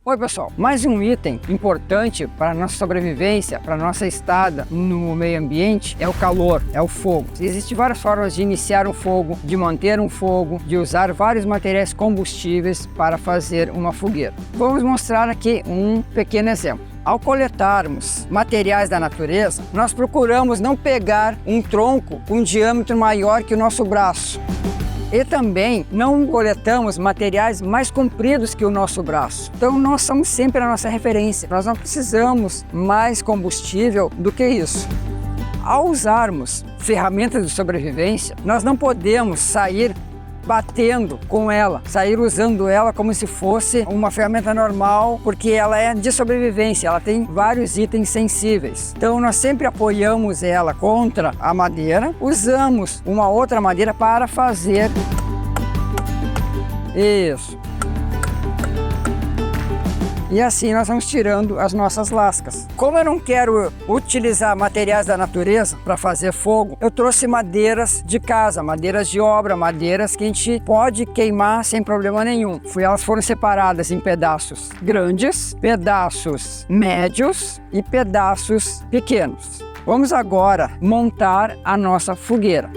Oi pessoal, mais um item importante para a nossa sobrevivência, para a nossa estada no meio ambiente é o calor, é o fogo. Existem várias formas de iniciar um fogo, de manter um fogo, de usar vários materiais combustíveis para fazer uma fogueira. Vamos mostrar aqui um pequeno exemplo. Ao coletarmos materiais da natureza, nós procuramos não pegar um tronco com um diâmetro maior que o nosso braço. E também não coletamos materiais mais compridos que o nosso braço. Então nós somos sempre a nossa referência. Nós não precisamos mais combustível do que isso. Ao usarmos ferramentas de sobrevivência, nós não podemos sair batendo com ela, sair usando ela como se fosse uma ferramenta normal, porque ela é de sobrevivência, ela tem vários itens sensíveis. Então nós sempre apoiamos ela contra a madeira, usamos uma outra madeira para fazer isso. E assim nós vamos tirando as nossas lascas. Como eu não quero utilizar materiais da natureza para fazer fogo, eu trouxe madeiras de casa, madeiras de obra, madeiras que a gente pode queimar sem problema nenhum. Elas foram separadas em pedaços grandes, pedaços médios e pedaços pequenos. Vamos agora montar a nossa fogueira.